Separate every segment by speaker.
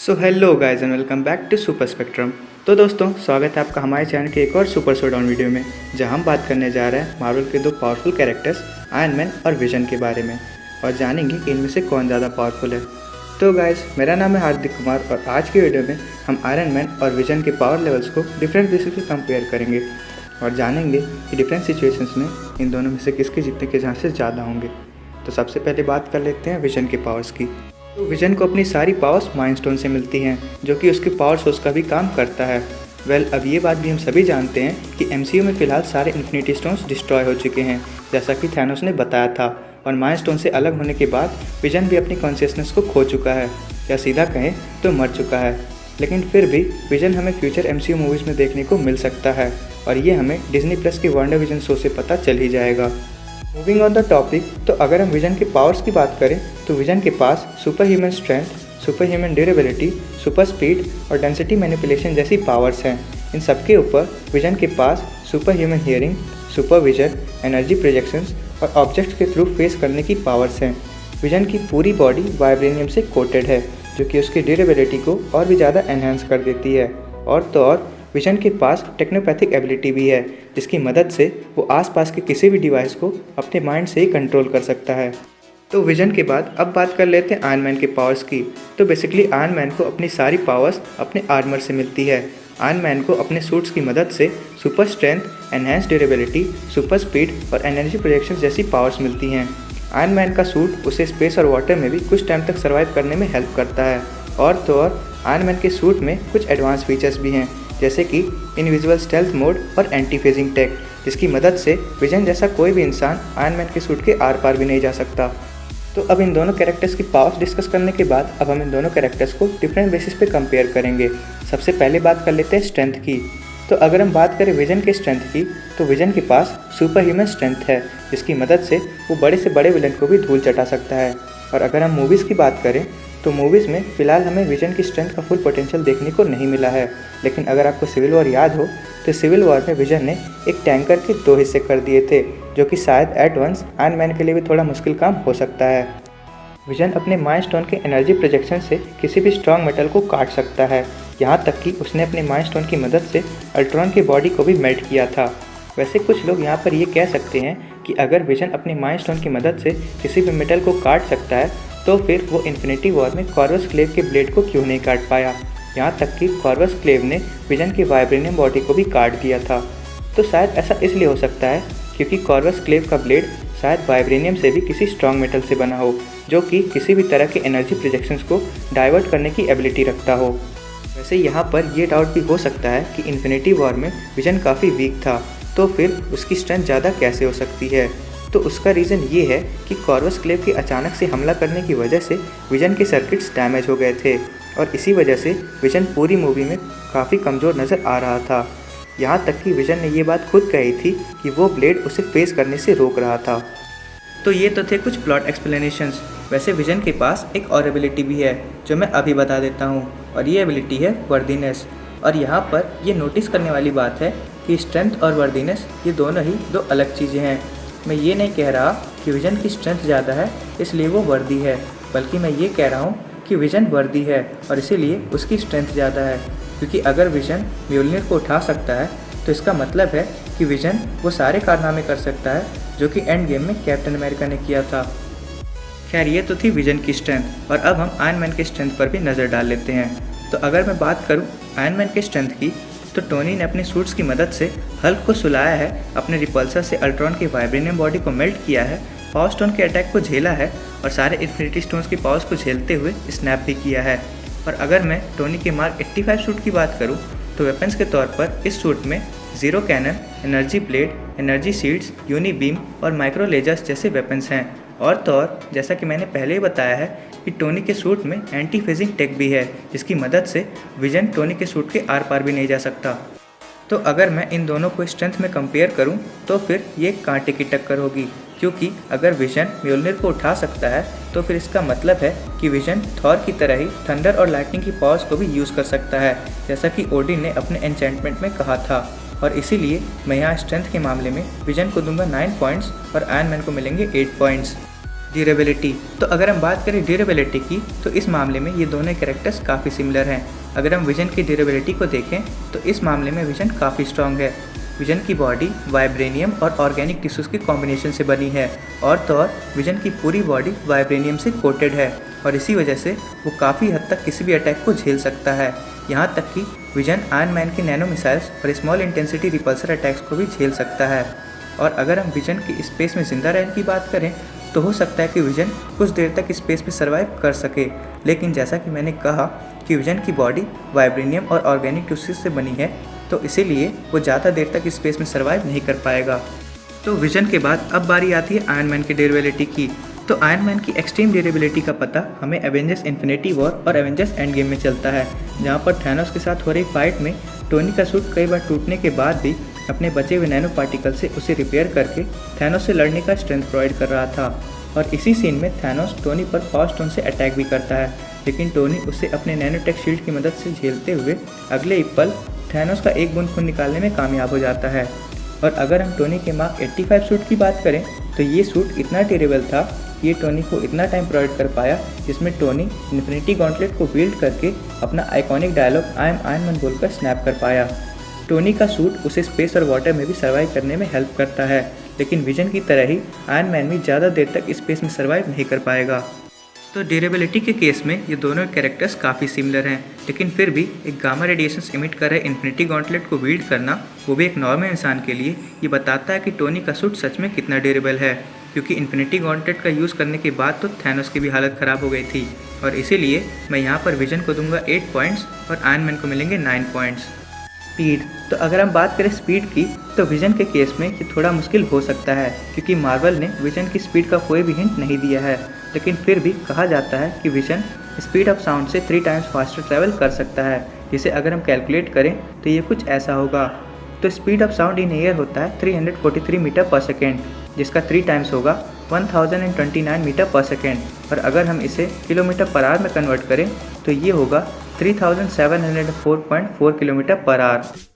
Speaker 1: So hello guys and welcome back to Super Spectrum. तो दोस्तों, स्वागत है आपका हमारे चैनल के एक और सुपर शोडाउन वीडियो में, जहां हम बात करने जा रहे हैं मार्वल के दो पावरफुल कैरेक्टर्स आयरन मैन और विजन के बारे में, और जानेंगे कि इनमें से कौन ज़्यादा पावरफुल है। तो गाइस, मेरा नाम है हार्दिक कुमार और आज की वीडियो में हम आयरन मैन और विजन के पावर लेवल्स को डिफरेंट बेसिस पे कंपेयर करेंगे और जानेंगे कि डिफरेंट सिचुएशंस में इन दोनों में से किसके जीतने के चांसेस ज़्यादा होंगे। तो सबसे पहले बात कर लेते हैं विजन के पावर्स की। तो विजन को अपनी सारी पावर्स माइंड स्टोन से मिलती हैं, जो कि उसके पावर सोर्स का भी काम करता है। अब ये बात भी हम सभी जानते हैं कि MCU में फ़िलहाल सारे इन्फिनिटी स्टोन्स डिस्ट्रॉय हो चुके हैं, जैसा कि थैनोस ने बताया था। और माइंड स्टोन से अलग होने के बाद विजन भी अपनी कॉन्शियसनेस को खो चुका है, या सीधा कहें तो मर चुका है। लेकिन फिर भी विजन हमें फ्यूचर MCU मूवीज़ में देखने को मिल सकता है, और ये हमें डिज्नी प्लस के WandaVision शो से पता चल ही जाएगा। मूविंग ऑन द टॉपिक, तो अगर हम विजन के पावर्स की बात करें तो विजन के पास super human strength, super human durability, super speed और डेंसिटी मैनिपुलेशन जैसी पावर्स हैं। इन सबके ऊपर विजन के पास super human hearing, super vision, energy projections और ऑब्जेक्ट्स के थ्रू फेस करने की पावर्स हैं। विजन की पूरी बॉडी वाइब्रेनियम से कोटेड है, जो कि उसकी ड्यूरेबिलिटी को और भी ज़्यादा एनहांस कर देती है। और तो और विजन के पास टेक्नोपैथिक एबिलिटी भी है, जिसकी मदद से वो आसपास के किसी भी डिवाइस को अपने माइंड से ही कंट्रोल कर सकता है। तो विजन के बाद अब बात कर लेते हैं आयरन मैन के पावर्स की। तो बेसिकली आयरन मैन को अपनी सारी पावर्स अपने आर्मर से मिलती है। आयरन मैन को अपने सूट्स की मदद से super strength, enhance durability, super speed और एनर्जी प्रोजेक्शन जैसी पावर्स मिलती हैं। आयरन मैन का सूट उसे स्पेस और वाटर में भी कुछ टाइम तक सर्वाइव करने में हेल्प करता है। और तो और आयरन मैन के सूट में कुछ एडवांस फीचर्स भी हैं, जैसे कि इनविजिबल स्टेल्थ मोड और एंटी फेजिंग टेक, जिसकी मदद से विजन जैसा कोई भी इंसान आयरन मैन के सूट के आर पार भी नहीं जा सकता। तो अब इन दोनों कैरेक्टर्स की पावर्स डिस्कस करने के बाद अब हम इन दोनों कैरेक्टर्स को डिफरेंट बेसिस पे कंपेयर करेंगे। सबसे पहले बात कर लेते हैं स्ट्रेंथ की। तो अगर हम बात करें विजन के स्ट्रेंथ की, तो विजन के पास सुपर ह्यूमन स्ट्रेंथ है, जिसकी मदद से वो बड़े से बड़े विलन को भी धूल चटा सकता है। और अगर हम मूवीज़ की बात करें तो मूवीज़ में फ़िलहाल हमें विजन की स्ट्रेंथ का फुल पोटेंशियल देखने को नहीं मिला है। लेकिन अगर आपको सिविल वॉर याद हो, तो सिविल वॉर में विजन ने एक टैंकर के 2 हिस्से कर दिए थे, जो कि शायद एट वंस आयरन मैन के लिए भी थोड़ा मुश्किल काम हो सकता है। विजन अपने माइंड स्टोन के एनर्जी प्रोजेक्शन से किसी भी स्ट्रॉन्ग मेटल को काट सकता है, यहाँ तक कि उसने अपने माइंड स्टोन की मदद से अल्ट्रॉन की बॉडी को भी मेल्ट किया था। वैसे कुछ लोग यहाँ पर ये कह सकते हैं कि अगर विजन अपने माइंड स्टोन की मदद से किसी भी मेटल को काट सकता है, तो फिर वो इन्फिनिटी वॉर में कॉर्वस क्लेव के ब्लेड को क्यों नहीं काट पाया। यहाँ तक कि कॉर्वस क्लेव ने विजन की वाइब्रेनियम बॉडी को भी काट दिया था। तो शायद ऐसा इसलिए हो सकता है क्योंकि कॉर्वस क्लेव का ब्लेड शायद वाइब्रेनियम से भी किसी स्ट्रॉन्ग मेटल से बना हो, जो कि किसी भी तरह के एनर्जी प्रोजेक्शंस को डाइवर्ट करने की एबिलिटी रखता हो। वैसे यहाँ पर यह डाउट भी हो सकता है कि इन्फिनिटी वॉर में विजन काफ़ी वीक था, तो फिर उसकी स्ट्रेंथ ज़्यादा कैसे हो सकती है। तो उसका रीज़न ये है कि कॉर्वस क्लेव के अचानक से हमला करने की वजह से विजन के सर्किट्स डैमेज हो गए थे, और इसी वजह से विजन पूरी मूवी में काफ़ी कमज़ोर नज़र आ रहा था। यहाँ तक कि विजन ने ये बात खुद कही थी कि वो ब्लेड उसे फेस करने से रोक रहा था। तो ये तो थे कुछ प्लॉट एक्सप्लेनेशंस। वैसे विजन के पास एक और एबिलिटी भी है, जो मैं अभी बता देता हूँ, और ये एबिलिटी है वर्दीनेस। और यहाँ पर ये नोटिस करने वाली बात है कि स्ट्रेंथ और वर्दीनेस ये दोनों ही दो अलग चीज़ें हैं। मैं ये नहीं कह रहा कि विजन की स्ट्रेंथ ज़्यादा है इसलिए वो वर्दी है, बल्कि मैं ये कह रहा हूँ कि विजन वर्दी है और इसीलिए उसकी स्ट्रेंथ ज़्यादा है। क्योंकि अगर विजन म्योल्निर को उठा सकता है, तो इसका मतलब है कि विजन वो सारे कारनामे कर सकता है जो कि एंड गेम में कैप्टन अमेरिका ने किया था। खैर, ये तो थी विजन की स्ट्रेंथ, और अब हम आयरन मैन के स्ट्रेंथ पर भी नज़र डाल लेते हैं। तो अगर मैं बात करूँ आयरन मैन के स्ट्रेंथ की, तो टोनी ने अपने सूट्स की मदद से हल्क को सुलाया है, अपने रिपल्सर से अल्ट्रॉन की वाइब्रेनियम बॉडी को मेल्ट किया है, पावर स्टोन के अटैक को झेला है और सारे इन्फिनिटी स्टोन्स की पावर्स को झेलते हुए स्नैप भी किया है। और अगर मैं टोनी के मार्क 85 सूट की बात करूं, तो वेपन्स के तौर पर इस सूट में zero cannon, energy blade, energy shields, unibeam और माइक्रो लेजर्स जैसे वेपन्स हैं। और तो और जैसा कि मैंने पहले ही बताया है कि टोनी के सूट में एंटी फेजिंग टेक भी है, जिसकी मदद से विजन टोनी के सूट के आर पार भी नहीं जा सकता। तो अगर मैं इन दोनों को स्ट्रेंथ में कंपेयर करूं, तो फिर ये कांटे की टक्कर होगी, क्योंकि अगर विजन म्योल्निर को उठा सकता है, तो फिर इसका मतलब है कि विजन थॉर की तरह ही थंडर और लाइटनिंग की पावर्स को भी यूज़ कर सकता है, जैसा कि ओडिन ने अपने एन्चेंटमेंट में कहा था। और इसीलिए मैं यहाँ स्ट्रेंथ के मामले में विजन को दूंगा 9 पॉइंट्स और आयरन मैन को मिलेंगे 8 पॉइंट्स। ड्यूरेबिलिटी। तो अगर हम बात करें ड्यूरेबिलिटी की, तो इस मामले में ये दोनों कैरेक्टर्स काफ़ी सिमिलर हैं। अगर हम विजन की ड्यूरेबिलिटी को देखें तो इस मामले में विजन काफ़ी स्ट्रॉन्ग है। विजन की बॉडी वाइब्रेनियम और ऑर्गेनिक टिश्यूज़ के कॉम्बिनेशन से बनी है, और तो और विजन की पूरी बॉडी वाइब्रेनियम से कोटेड है, और इसी वजह से वो काफ़ी हद तक किसी भी अटैक को झेल सकता है। यहाँ तक कि विजन आयरन मैन के नैनो मिसाइल्स और स्मॉल इंटेंसिटी रिपल्सर अटैक्स को भी झेल सकता है। और अगर हम विजन की स्पेस में ज़िंदा रहने की बात करें तो हो सकता है कि विजन कुछ देर तक स्पेस में सर्वाइव कर सके, लेकिन जैसा कि मैंने कहा कि विजन की बॉडी वाइब्रेनियम और ऑर्गेनिक टिश्यूज से बनी है, तो इसीलिए वो ज़्यादा देर तक स्पेस में सर्वाइव नहीं कर पाएगा। तो विजन के बाद अब बारी आती है आयरन मैन की ड्यूरेबिलिटी की। तो आयरन मैन की एक्सट्रीम ड्यूरेबिलिटी का पता हमें एवेंजर्स इन्फिनिटी वॉर और एवेंजर्स एंड गेम में चलता है, जहाँ पर थैनोस के साथ हो रही फाइट में टोनी का सूट कई बार टूटने के बाद भी अपने बचे हुए नैनो पार्टिकल से उसे रिपेयर करके थैनोस से लड़ने का स्ट्रेंथ प्रोवाइड कर रहा था। और इसी सीन में थैनोस टोनी पर पावर स्टोन से अटैक भी करता है, लेकिन टोनी उसे अपने नैनोटेक शील्ड की मदद से झेलते हुए अगले ही पल थैनोस का एक बूंद खून निकालने में कामयाब हो जाता है। और अगर हम टोनी के मार्क 85 सूट की बात करें तो ये सूट इतना ड्यूरेबल था, ये टोनी को इतना टाइम प्रोवाइड कर पाया, जिसमें टोनी इन्फिनिटी गॉन्टलेट को बिल्ड करके अपना iconic dialogue I am iron man बोलकर स्नैप कर पाया। टोनी का सूट उसे स्पेस और वाटर में भी सर्वाइव करने में हेल्प करता है, लेकिन विजन की तरह ही आयरन मैन भी ज़्यादा देर तक स्पेस में सर्वाइव नहीं कर पाएगा। तो ड्यूरेबिलिटी के केस में ये दोनों कैरेक्टर्स काफ़ी सिमिलर हैं, लेकिन फिर भी एक गामा रेडिएशंस इमिट कर रहे इन्फिनिटी गॉन्टलेट को बिल्ड करना, वो भी एक नॉर्मल इंसान के लिए, ये बताता है कि टोनी का सूट सच में कितना ड्यूरेबल है। क्योंकि इन्फिनिटी गॉन्टलेट का यूज़ करने के बाद तो थैनोस की भी हालत ख़राब हो गई थी, और इसीलिए मैं यहाँ पर विजन को दूंगा 8 पॉइंट्स और आयरन मैन को मिलेंगे 9 पॉइंट्स। स्पीड। तो अगर हम बात करें स्पीड की, तो विजन के केस में ये थोड़ा मुश्किल हो सकता है, क्योंकि मार्वल ने विजन की स्पीड का कोई भी हिंट नहीं दिया है, लेकिन फिर भी कहा जाता है कि विजन स्पीड ऑफ साउंड से 3 टाइम्स फास्टर ट्रैवल कर सकता है, जिसे अगर हम कैलकुलेट करें तो ये कुछ ऐसा होगा। तो speed of sound in air होता है 343 मीटर पर सेकेंड, जिसका 3 टाइम्स होगा 1029 मीटर पर सेकेंड, और अगर हम इसे किलोमीटर पर आवर में कन्वर्ट करें तो ये होगा 3704.4 किलोमीटर पर आवर।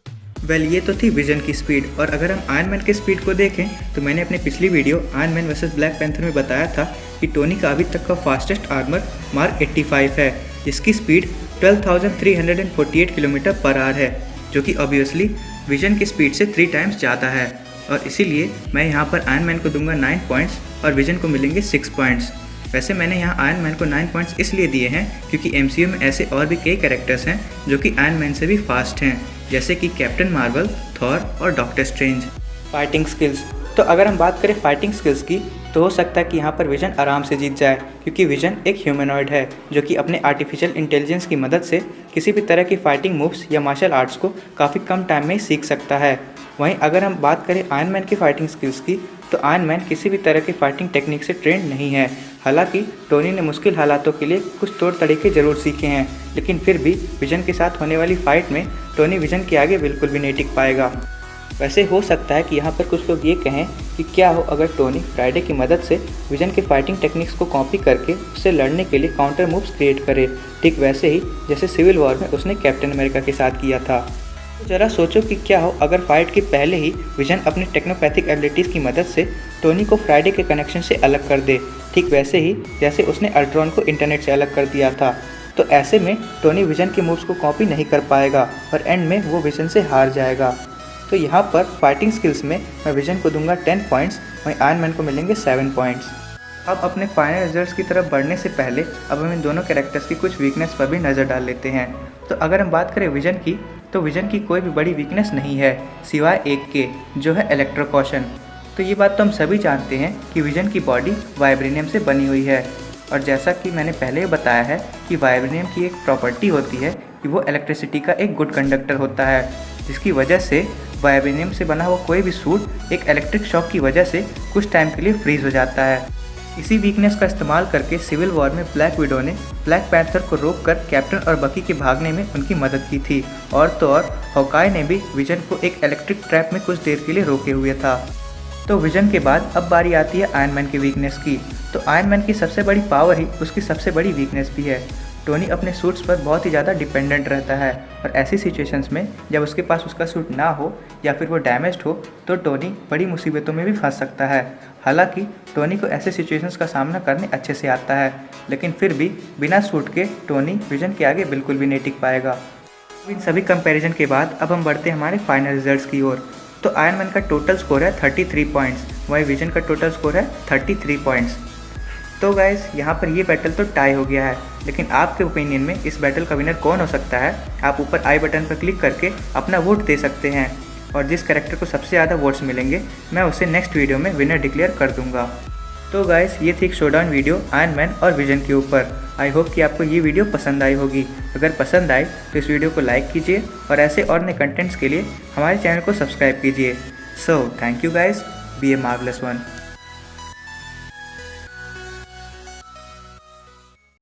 Speaker 1: वेल, ये तो थी विजन की स्पीड। और अगर हम आयरन मैन की स्पीड को देखें तो मैंने अपनी पिछली video iron man versus black panther में बताया था कि टोनी का अभी तक का फास्टेस्ट आर्मर मार्क 85 है, जिसकी स्पीड 12,348 किलोमीटर पर आवर है, जो कि ऑब्वियसली विजन की स्पीड से 3 टाइम्स ज़्यादा है। और इसीलिए मैं यहाँ पर आयरन मैन को दूंगा 9 पॉइंट्स और विजन को मिलेंगे 6 पॉइंट्स। वैसे मैंने यहाँ आयरन मैन को 9 पॉइंट्स इसलिए दिए हैं क्योंकि MCU में ऐसे और भी कई कैरेक्टर्स हैं जो कि आयरन मैन से भी फास्ट हैं, जैसे कि कैप्टन मार्वल, थॉर और डॉक्टर स्ट्रेंज। Fighting skills. तो अगर हम बात करें फाइटिंग स्किल्स की, तो हो सकता है कि यहाँ पर विजन आराम से जीत जाए, क्योंकि विजन एक ह्यूमनॉइड है जो कि अपने आर्टिफिशियल इंटेलिजेंस की मदद से किसी भी तरह की फाइटिंग मूव्स या मार्शल आर्ट्स को काफ़ी कम टाइम में सीख सकता है। वहीं अगर हम बात करें आयरन मैन की फाइटिंग स्किल्स की, तो आयरन मैन किसी भी तरह की फाइटिंग टेक्निक से ट्रेंड नहीं है। हालांकि टोनी ने मुश्किल हालातों के लिए कुछ तौर तरीके ज़रूर सीखे हैं, लेकिन फिर भी विजन के साथ होने वाली फाइट में टोनी विजन के आगे बिल्कुल भी नहीं टिक पाएगा। वैसे हो सकता है कि यहाँ पर कुछ लोग ये कहें कि क्या हो अगर टोनी फ्राइडे की मदद से विजन के फाइटिंग टेक्निक्स को कॉपी करके उससे लड़ने के लिए काउंटर मूव्स क्रिएट करे, ठीक वैसे ही जैसे सिविल वॉर में उसने कैप्टन अमेरिका के साथ किया था। तो ज़रा सोचो कि क्या हो अगर फाइट के पहले ही विजन अपनी टेक्नोपैथिक एबिलिटीज़ की मदद से टोनी को फ्राइडे के कनेक्शन से अलग कर दे, ठीक वैसे ही जैसे उसने अल्ट्रॉन को इंटरनेट से अलग कर दिया था। तो ऐसे में टोनी विजन के मूव्स को कॉपी नहीं कर पाएगा और एंड में वो विजन से हार जाएगा। तो यहाँ पर फाइटिंग स्किल्स में मैं विजन को दूंगा 10 पॉइंट्स, वहीं आयरन मैन को मिलेंगे 7 पॉइंट्स। अब अपने फाइनल रिजल्ट्स की तरफ बढ़ने से पहले अब हम इन दोनों कैरेक्टर्स की कुछ वीकनेस पर भी नज़र डाल लेते हैं। तो अगर हम बात करें विजन की, तो विजन की कोई भी बड़ी वीकनेस नहीं है सिवाय एक के, जो है इलेक्ट्रोकॉशन। तो ये बात तो हम सभी जानते हैं कि विजन की बॉडी वाइब्रेनियम से बनी हुई है, और जैसा कि मैंने पहले ही बताया है कि वाइब्रेनियम की एक प्रॉपर्टी होती है कि वो इलेक्ट्रिसिटी का एक गुड कंडक्टर होता है, जिसकी वजह से वाइब्रेनियम से बना हुआ कोई भी सूट एक इलेक्ट्रिक शॉक की वजह से कुछ टाइम के लिए फ्रीज हो जाता है। इसी वीकनेस का इस्तेमाल करके सिविल वॉर में ब्लैक विडो ने ब्लैक पैंथर को रोककर कैप्टन और बकी के भागने में उनकी मदद की थी, और तो और हॉकाई ने भी विजन को एक इलेक्ट्रिक ट्रैप में कुछ देर के लिए रोके हुए था। तो विजन के बाद अब बारी आती है आयरन मैन की वीकनेस की। तो आयरन मैन की सबसे बड़ी पावर ही उसकी सबसे बड़ी वीकनेस भी है। टोनी अपने सूट्स पर बहुत ही ज़्यादा डिपेंडेंट रहता है और ऐसी सिचुएशंस में जब उसके पास उसका सूट ना हो या फिर वो डैमेज्ड हो तो टोनी बड़ी मुसीबतों में भी फंस सकता है। हालांकि टोनी को ऐसे सिचुएशंस का सामना करने अच्छे से आता है, लेकिन फिर भी बिना सूट के टोनी विजन के आगे बिल्कुल भी नहीं टिक पाएगा। इन सभी कंपैरिजन के बाद अब हम बढ़ते हैं हमारे फाइनल रिजल्ट्स की ओर। तो आयरन मैन का टोटल स्कोर है 33 पॉइंट्स, वहीं विजन का टोटल स्कोर है 33 पॉइंट्स। तो गाइस यहाँ पर ये बैटल तो टाई हो गया है, लेकिन आपके ओपिनियन में इस बैटल का विनर कौन हो सकता है? आप ऊपर आई बटन पर क्लिक करके अपना वोट दे सकते हैं और जिस कैरेक्टर को सबसे ज़्यादा वोट्स मिलेंगे मैं उसे नेक्स्ट वीडियो में विनर डिक्लेयर कर दूंगा। तो गाइस ये थी एक शोडाउन वीडियो आयरन मैन और विजन के ऊपर। आई होप कि आपको ये वीडियो पसंद आई होगी। अगर पसंद आए तो इस वीडियो को लाइक कीजिए और ऐसे और नए कंटेंट्स के लिए हमारे चैनल को सब्सक्राइब कीजिए। So thank you guys, be a marvelous one.